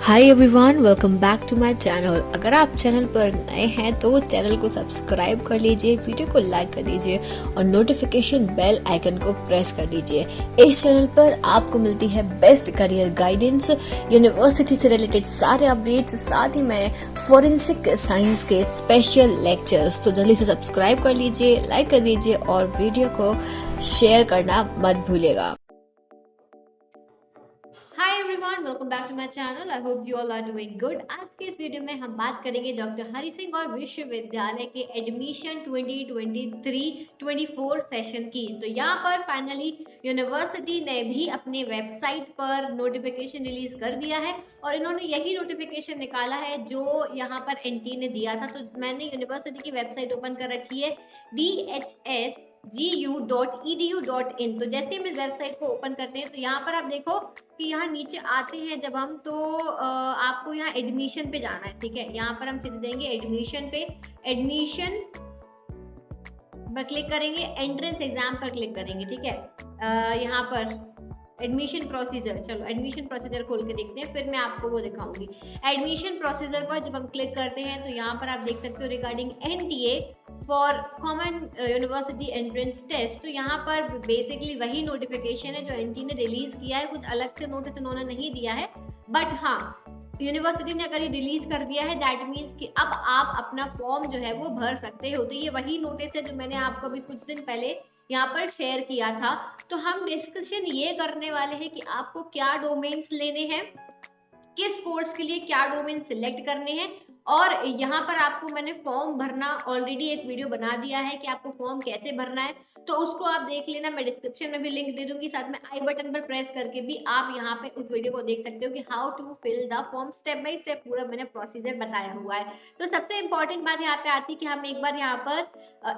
Hi everyone, welcome back to my channel. अगर आप channel पर नए हैं तो चैनल को सब्सक्राइब कर लीजिए, वीडियो को लाइक कर दीजिए और नोटिफिकेशन बेल आइकन को प्रेस कर दीजिए। इस चैनल पर आपको मिलती है बेस्ट करियर गाइडेंस, यूनिवर्सिटी से रिलेटेड सारे अपडेट्स, साथ ही में फोरेंसिक साइंस के स्पेशल लेक्चर्स। तो जल्दी से सब्सक्राइब कर लीजिए, लाइक कर दीजिए और वीडियो को शेयर करना मत भूलिएगा। Hi everyone, welcome back to my channel. I hope you all are doing good. आज के इस वीडियो में हम बात करेंगे डॉक्टर हरि सिंह और विश्वविद्यालय के एडमिशन 2023-24 सेशन की। तो यहाँ पर फाइनली यूनिवर्सिटी ने भी अपने वेबसाइट पर नोटिफिकेशन रिलीज कर दिया है और इन्होंने यही नोटिफिकेशन निकाला है जो यहाँ पर एनटी ने दिया था। तो मैंने यूनिवर्सिटी की वेबसाइट ओपन कर रखी है dhsgu.edu.in। तो जैसे हम इस वेबसाइट को ओपन करते हैं तो यहाँ पर आप देखो कि यहाँ नीचे आते हैं जब हम तो आपको यहाँ एडमिशन पे जाना है। ठीक है, यहाँ पर हम सीधे देंगे एडमिशन पे, एडमिशन पर क्लिक करेंगे, एंट्रेंस एग्जाम पर क्लिक करेंगे। ठीक है, यहाँ पर एडमिशन प्रोसीजर, चलो एडमिशन प्रोसीजर खोल के देखते हैं, फिर मैं आपको वो दिखाऊंगी। एडमिशन प्रोसीजर पर जब हम क्लिक करते हैं तो यहाँ पर आप देख सकते हो regarding NTA for common university entrance test. तो यहाँ पर बेसिकली वही नोटिफिकेशन है जो एनटी ने रिलीज किया है, कुछ अलग से नोटिस उन्होंने नहीं दिया है। बट हाँ, यूनिवर्सिटी ने अगर ये रिलीज कर दिया है दैट मीन्स कि अब आप अपना फॉर्म जो है वो भर सकते हो। तो ये वही नोटिस है जो मैंने आपको अभी कुछ दिन पहले यहाँ पर शेयर किया था। तो हम डिस्कशन ये करने वाले हैं कि आपको क्या डोमेन्स लेने हैं, किस कोर्स के लिए क्या डोमेन सिलेक्ट करने हैं, और यहाँ पर आपको मैंने फॉर्म भरना ऑलरेडी एक वीडियो बना दिया है कि आपको फॉर्म कैसे भरना है, तो उसको आप देख लेना। मैं डिस्क्रिप्शन में भी लिंक दे दूंगी, साथ में आई बटन पर प्रेस करके भी आप यहाँ पे उस वीडियो को देख सकते हो कि how to fill the form, step by step पूरा मैंने प्रोसीजर बताया हुआ है। तो सबसे इंपॉर्टेंट बात यहाँ पे आती है कि हम एक बार यहाँ पर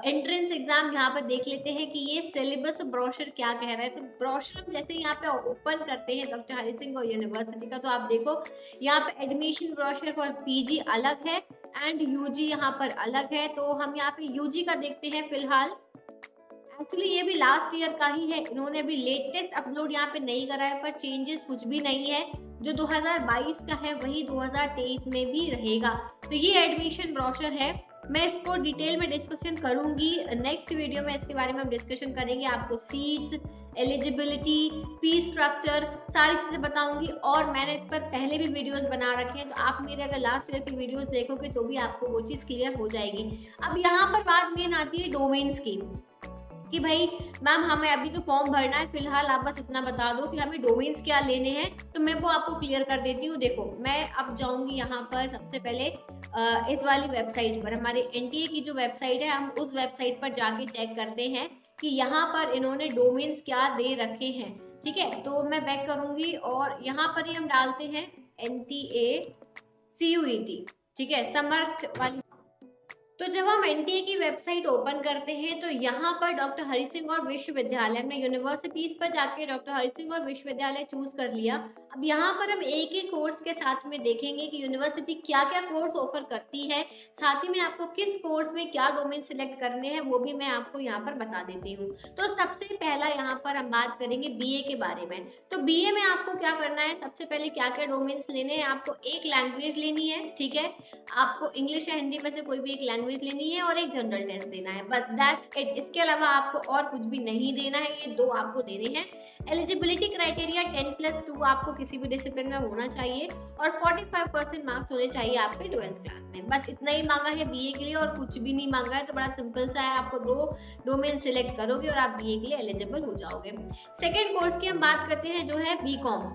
एंट्रेंस एग्जाम यहाँ पर देख लेते हैं कि ये सिलेबस ब्रोशर क्या कह रहा है। तो ब्रोशर जैसे यहाँ पे ओपन करते हैं डॉक्टर हरि सिंह यूनिवर्सिटी का, तो आप देखो यहाँ पे एडमिशन ब्रोशर फॉर पीजी अलग है एंड यूजी यहाँ पर अलग है। तो हम यहाँ पे यूजी का देखते हैं फिलहाल। एक्चुअली ये भी लास्ट ईयर का ही है, इन्होंने अभी लेटेस्ट अपलोड यहाँ पे नहीं करा है, पर चेंजेस कुछ भी नहीं है। जो 2022 का है वही 2023 में भी रहेगा। तो ये एडमिशन ब्रोशर है, मैं इसको डिटेल में डिस्कशन करूंगी नेक्स्ट वीडियो में। इसके बारे में हम डिस्कशन करेंगे, आपको सीट्स, एलिजिबिलिटी, फीस स्ट्रक्चर, सारी चीजें बताऊंगी। और मैंने इस पर पहले भी वीडियोस बना रखे हैं, तो आप मेरे अगर लास्ट ईयर की वीडियोस देखोगे तो भी आपको वो चीज क्लियर हो जाएगी। अब यहाँ पर बात मेन आती है डोमेन्स की कि भाई मैम हमें अभी तो फॉर्म भरना है, फिलहाल आप बस इतना बता दो कि हमें डोमेन्स क्या लेने हैं, तो मैं वो आपको क्लियर कर देती हूँ। देखो मैं अब जाऊंगी यहाँ पर सबसे पहले इस वाली वेबसाइट पर, हमारे एनटीए की जो वेबसाइट है, हम उस वेबसाइट पर जाके चेक करते हैं कि यहाँ पर इन्होंने डोमेन्स क्या दे रखे हैं। ठीक है, तो मैं बैक करूंगी और यहाँ पर ही हम डालते हैं एनटीए CUET। ठीक है, समर्थ वाली। तो जब हम एनटीए की वेबसाइट ओपन करते हैं तो यहाँ पर डॉक्टर हरि सिंह और विश्वविद्यालय में यूनिवर्सिटीज पर जाके डॉक्टर हरि सिंह और विश्वविद्यालय चूज कर लिया। अब यहाँ पर हम एक एक कोर्स के साथ में देखेंगे कि यूनिवर्सिटी क्या क्या कोर्स ऑफर करती है, साथ ही में आपको किस कोर्स में क्या डोमेन सिलेक्ट करने हैं वो भी मैं आपको यहाँ पर बता देती हूँ। तो सबसे पहला यहाँ पर हम बात करेंगे बीए के बारे में। तो बीए में आपको क्या करना है, सबसे पहले क्या क्या डोमेन्स लेने हैं, आपको एक लैंग्वेज लेनी है। ठीक है, आपको इंग्लिश या हिंदी में से कोई भी एक लैंग्वेज लेनी है और एक जनरल टेस्ट देना है, बस दैट्स इट। इसके अलावा आपको और कुछ भी नहीं देना है, ये दो आपको देने हैं। एलिजिबिलिटी क्राइटेरिया 10+2 आपको किसी भी डिसिप्लिन में होना चाहिए और 45% मार्क्स होने चाहिए आपके 12th क्लास में। बस इतना ही मांगा है बीए के लिए और कुछ भी नहीं मांगा है। तो बड़ा सिंपल सा है, आपको दो डोमेन सिलेक्ट करोगे और आप बीए के लिए एलिजिबल हो जाओगे। सेकेंड कोर्स की हम बात करते हैं जो है बीकॉम।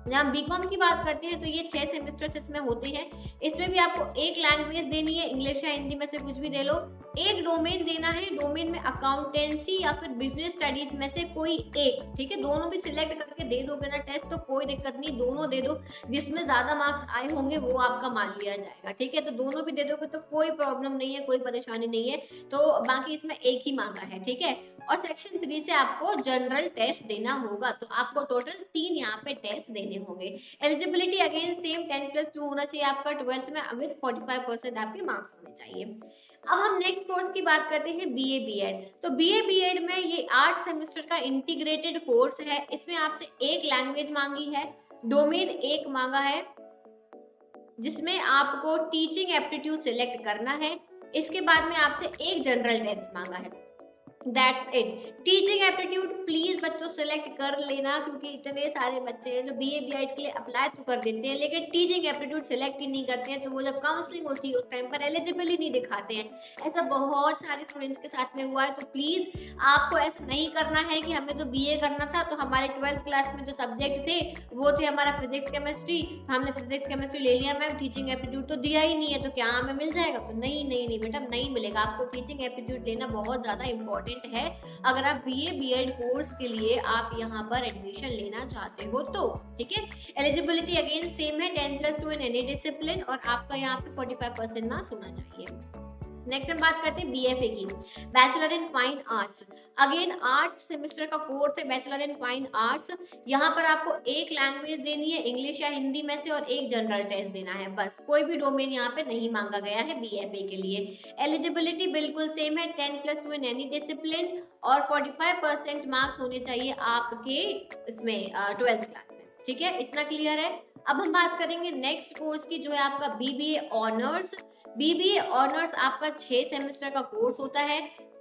जब हम बीकॉम की बात करते हैं तो ये 6 सेमेस्टर्स इसमें होते हैं। इसमें भी आपको एक लैंग्वेज देनी है, इंग्लिश या हिंदी में से कुछ भी दे लो। एक डोमेन देना है, डोमेन में अकाउंटेंसी या फिर बिजनेस स्टडीज में से कोई एक। ठीक है, दोनों भी सिलेक्ट करके दे दोगे ना टेस्ट तो कोई दिक्कत नहीं, दोनों दे दो, जिसमें ज्यादा मार्क्स आए होंगे वो आपका मान लिया जाएगा। ठीक है, तो दोनों भी दे दोगे तो कोई प्रॉब्लम नहीं है, कोई परेशानी नहीं है। तो बाकी इसमें एक ही मांगा है। ठीक है, और सेक्शन 3 से आपको जनरल टेस्ट देना होगा, तो आपको टोटल 3 यहाँ पे टेस्ट देने होंगे। एलिजिबिलिटी अगेन सेम 10+2 होना चाहिए आपका 12th में विद 45% आपके मार्क्स होने चाहिए। अब हम नेक्स्ट कोर्स की बात करते हैं बीए बीएड। तो बीए बीएड में ये 8 सेमेस्टर का इंटीग्रेटेड कोर्स है। इसमें आपसे एक लैंग्वेज मांगी है, डोमेन एक मांगा है, जिसमें आपको टीचिंग एप्टीट्यूड सिलेक्ट करना है। इसके बाद में आपसे एक जनरल टेस्ट मांगा है, that's it. Teaching aptitude please बच्चों सिलेक्ट कर लेना, क्योंकि इतने सारे बच्चे हैं जो बीए बीएड के लिए अप्लाई तो कर देते हैं लेकिन टीचिंग एप्टीट्यूड सिलेक्ट ही नहीं करते हैं, तो वो जब काउंसलिंग होती है उस टाइम पर एलिजिबल ही नहीं दिखाते हैं। ऐसा बहुत सारे स्टूडेंट्स के साथ में हुआ है। तो प्लीज आपको ऐसा नहीं करना है कि हमें तो बीए करना था, तो हमारे 12th क्लास में जो सब्जेक्ट थे वो थे हमारा फिजिक्स केमिस्ट्री, हमने फिजिक्स केमिस्ट्री ले लिया मैम, टीचिंग एप्टीट्यूड तो दिया ही नहीं है, तो क्या हमें मिल जाएगा? तो नहीं नहीं नहीं बेटा, नहीं मिलेगा। आपको टीचिंग एप्टीट्यूड लेना बहुत ज्यादा इंपॉर्टेंट है अगर आप बीए बीएड कोर्स के लिए आप यहाँ पर एडमिशन लेना चाहते हो तो, ठीक है। एलिजिबिलिटी अगेन सेम है, 10+2 इन एनी डिसिप्लिन, और आपका यहाँ पे 45% मार्क्स होना चाहिए। नेक्स्ट हम बात करते हैं बीएफए की, bachelor in fine arts. Again 8 semester का कोर्स है बैचलर इन फाइन आर्ट्स। यहाँ पर आपको एक लैंग्वेज देनी है, इंग्लिश या हिंदी में से, और एक जनरल टेस्ट देना है, बस। कोई भी डोमेन यहाँ पे नहीं मांगा गया है बीएफए के लिए। एलिजिबिलिटी बिल्कुल सेम है, 10+2 इन एनी डिसिप्लिन, और 45% मार्क्स होने चाहिए आपके इसमें 12th क्लास में, ठीक है। इतना क्लियर है। अब हम बात करेंगे नेक्स्ट कोर्स की, जो है आपका बीबीए ऑनर्स। बीबीए ऑनर्स आपका 6 सेमेस्टर का कोर्स होता है।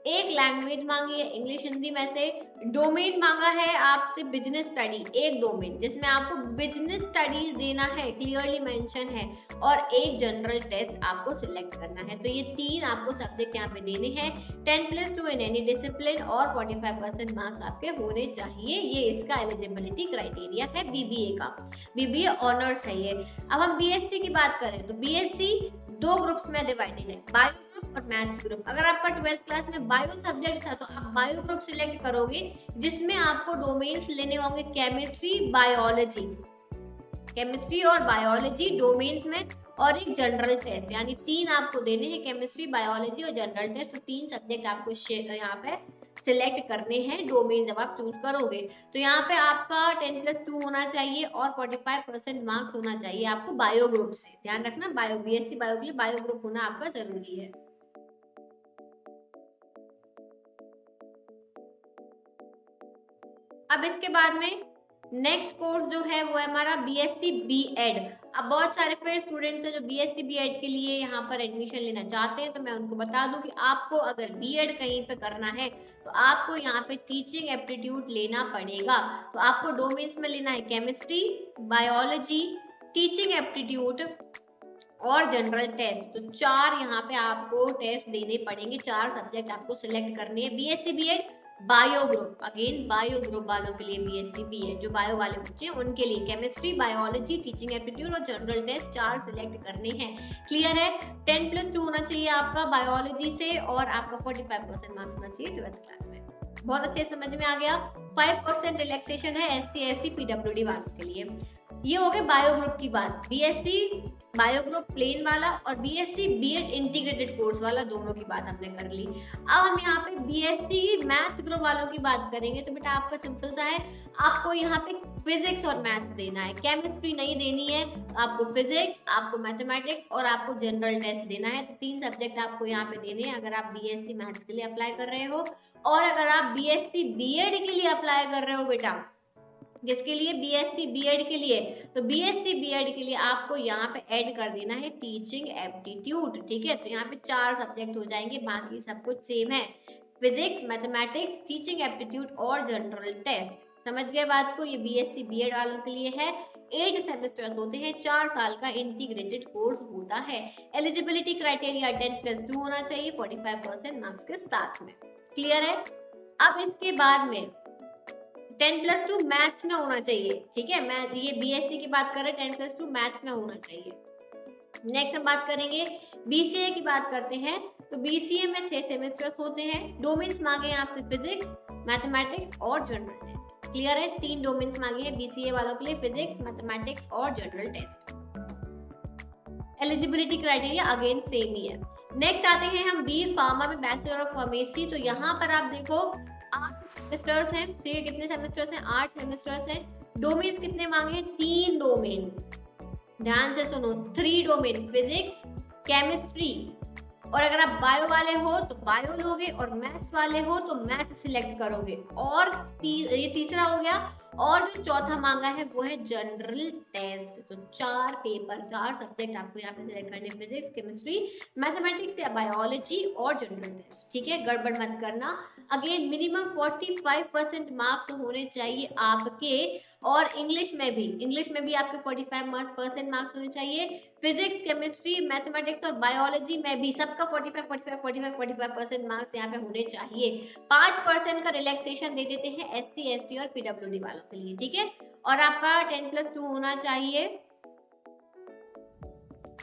एक लैंग्वेज मांगी है इंग्लिश हिंदी में से, डोमेन मांगा है आपसे बिजनेस स्टडी, एक डोमेन जिसमें आपको बिजनेस स्टडीज देना है, क्लियरली मेंशन है, और एक जनरल टेस्ट आपको सिलेक्ट करना है। तो ये 3 आपको सब्जेक्ट यहाँ पे देने हैं, 10+2 इन एनी डिसिप्लिन, और 45% मार्क्स आपके होने चाहिए। ये इसका एलिजिबिलिटी क्राइटेरिया है बीबीए का, बीबीए ऑनर्स है ये। अब हम बीएससी की बात करें तो बीएससी 2 ग्रुप्स में डिवाइडेड है, बायो ग्रुप और मैथ्स ग्रुप। अगर आपका 12th क्लास में बायो सब्जेक्ट था तो आप बायो ग्रुप सिलेक्ट करोगे, जिसमें आपको डोमेन्स लेने होंगे केमिस्ट्री बायोलॉजी, केमिस्ट्री और बायोलॉजी डोमेन्स में, और एक जनरल टेस्ट, यानी 3 आपको देने हैं, केमिस्ट्री बायोलॉजी और जनरल टेस्ट। तो 3 सब्जेक्ट आपको यहाँ पे सिलेक्ट करने हैं डोमेन जब आप चूज करोगे। तो यहाँ पे आपका 10+2 होना चाहिए और 45% मार्क्स होना चाहिए आपको बायो ग्रुप से। ध्यान रखना, बायो बीएससी बायो के लिए बायो ग्रुप होना आपका जरूरी है। अब इसके बाद में नेक्स्ट कोर्स जो है वो है हमारा बीएससी बीएड। अब बहुत सारे फिर स्टूडेंट्स हैं जो बीएससी बीएड के लिए यहाँ पर एडमिशन लेना चाहते हैं, तो मैं उनको बता दूं कि आपको अगर बीएड कहीं पे करना है तो आपको यहाँ पे टीचिंग एप्टीट्यूड लेना पड़ेगा। तो आपको डोमेन्स में लेना है केमिस्ट्री, बायोलॉजी, टीचिंग एप्टीट्यूड और जनरल टेस्ट। तो 4 यहाँ पे आपको टेस्ट देने पड़ेंगे, 4 सब्जेक्ट आपको सिलेक्ट करने हैं। BSc BEd bio group, again bio group वालों के लिए बीएससी बीएड, जो बायो वाले बच्चे हैं उनके लिए केमिस्ट्री, बायोलॉजी, टीचिंग एप्टीट्यूड और जनरल टेस्ट 4 सिलेक्ट करने हैं। क्लियर है। 10+2 होना चाहिए आपका बायोलॉजी से, और आपका 45% मार्क्स होना चाहिए 12th क्लास में। बहुत अच्छे समझ में आ गया। 5% रिलैक्सेशन है एससी एसटी पीडब्ल्यूडी वालों के लिए। ये हो गए बायो ग्रुप की बात, बीएससी बायो ग्रुप प्लेन वाला और बीएससी बीएड इंटीग्रेटेड कोर्स वाला, दोनों की बात हमने कर ली। अब हम यहाँ पे बीएससी मैथ्स ग्रुप वालों की बात करेंगे। तो बेटा आपका सिंपल सा है, आपको यहाँ पे फिजिक्स और मैथ्स देना है, केमिस्ट्री नहीं देनी है। आपको फिजिक्स, आपको मैथमेटिक्स और आपको जनरल टेस्ट देना है। तो 3 सब्जेक्ट आपको यहाँ पे देने हैं अगर आप बीएससी मैथ्स के लिए अप्लाई कर रहे हो। और अगर आप बीएससी बीएड के लिए अप्लाई कर रहे हो बेटा, जिसके लिए बीएससी बीएड के लिए, तो बीएससी बीएड के लिए आपको यहाँ पे ऐड कर देना है टीचिंग एप्टीट्यूड, ठीक है। तो यहाँ पे 4 सब्जेक्ट हो जाएंगे, बाकी सब कुछ सेम है, फिजिक्स, मैथमेटिक्स, टीचिंग एप्टीट्यूड और जनरल टेस्ट। समझ गए बात को। ये बीएससी बीएड वालों के लिए है। 8 सेमेस्टर्स होते हैं, 4 साल का इंटीग्रेटेड कोर्स होता है। एलिजिबिलिटी क्राइटेरिया 10+2 होना चाहिए 45% मार्क्स के साथ में। क्लियर है। अब इसके बाद में 10+2 मैथ्स में होना चाहिए, ठीक है। मैं ये बीएससी की बात कर रहे हैं, 10+2 मैथ्स में होना चाहिए। नेक्स्ट हम बात करेंगे बीसीए की बात करते हैं। तो बीसीए में 6 सेमेस्टर्स होते हैं। डोमेन्स मांगे हैं आपसे फिजिक्स, मैथमेटिक्स और जनरल टेस्ट। क्लियर है। 3 डोमेन्स मांगे हैं बीसीए वालों के लिए, फिजिक्स, मैथमेटिक्स और general test. Eligibility criteria again same ही है। नेक्स्ट आते हैं हम बी फार्मा में, बैचलर ऑफ फार्मेसी। तो यहाँ पर आप देखो 8 सेमेस्टर्स हैं। तो ये कितने सेमेस्टर्स हैं? 8 सेमेस्टर्स हैं। डोमेन्स कितने मांगे हैं? 3 डोमेन। ध्यान से सुनो, 3 डोमेन, फिजिक्स, केमिस्ट्री, और अगर आप बायो वाले हो तो बायो लोगे और मैथ्स वाले हो तो मैथ सिलेक्ट करोगे। और ये तीसरा हो गया। और जो चौथा मांगा है वो है जनरल टेस्ट। तो 4 पेपर, 4 सब्जेक्ट आपको यहाँ पे सिलेक्ट करने, फिजिक्स, केमिस्ट्री, मैथमेटिक्स या बायोलॉजी और जनरल टेस्ट, ठीक है, गड़बड़ मत करना। अगेन मिनिमम 45% मार्क्स होने चाहिए आपके, और इंग्लिश में भी आपके 45% मार्क्स होने चाहिए। फिजिक्स, केमिस्ट्री, मैथमेटिक्स और बायोलॉजी में भी सबका 45% मार्क्स यहाँ पे होने चाहिए। 5% का रिलैक्सेशन दे देते हैं SC, ST और PWD वालों के लिए, ठीक है। और आपका 10+2 होना चाहिए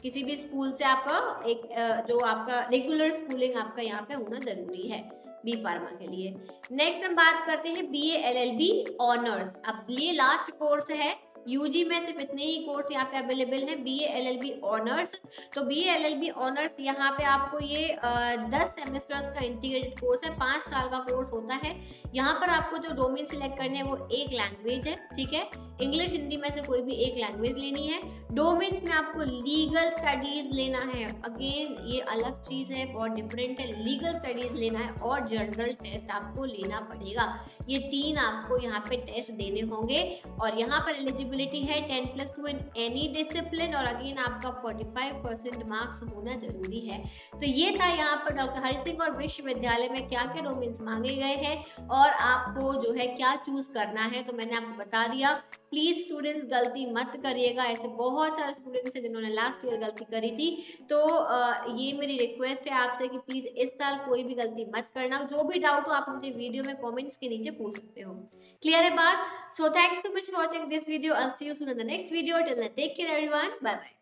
किसी भी स्कूल से, आपका एक जो आपका रेगुलर स्कूलिंग आपका यहाँ पे होना जरूरी है बी फार्मा के लिए। नेक्स्ट हम बात करते हैं BA LLB ऑनर्स। अब ये लास्ट कोर्स है, यूजी में सिर्फ इतने ही कोर्स यहाँ पे अवेलेबल है, BA LLB ऑनर्स। तो BA LLB ऑनर्स यहाँ पे आपको ये 10 सेमेस्टर्स का इंटीग्रेटेड कोर्स है, 5 साल का कोर्स होता है। यहाँ पर आपको जो डोमेन सिलेक्ट करने हैं वो एक लैंग्वेज है, ठीक है, इंग्लिश हिंदी में से कोई भी एक लैंग्वेज लेनी है। डोमेन्स में आपको लीगल स्टडीज लेना है, अगेन ये अलग चीज है, बहुत डिफरेंट है, लीगल स्टडीज लेना है, और जनरल टेस्ट आपको लेना पड़ेगा। ये 3 आपको यहाँ पे टेस्ट देने होंगे, और यहाँ पर एलिजिबिलिटी है 10+2 इन एनी डिसिप्लिन, और अगेन आपका 45% मार्क्स होना जरूरी है। तो ये था यहाँ पर डॉक्टर हरि सिंह और विश्वविद्यालय में क्या क्या डोमेन्स मांगे गए हैं और आपको जो है क्या चूज करना है, तो मैंने आपको बता दिया। प्लीज स्टूडेंट्स गलती मत करिएगा, ऐसे बहुत सारे स्टूडेंट्स हैं जिन्होंने लास्ट ईयर गलती करी थी। तो ये मेरी रिक्वेस्ट है आपसे कि प्लीज इस साल कोई भी गलती मत करना। जो भी डाउट हो आप मुझे वीडियो में कमेंट्स के नीचे पूछ सकते हो। क्लियर है बात? So thanks so much for watching this video. I will see you soon in the next video. Till then take care everyone, bye bye.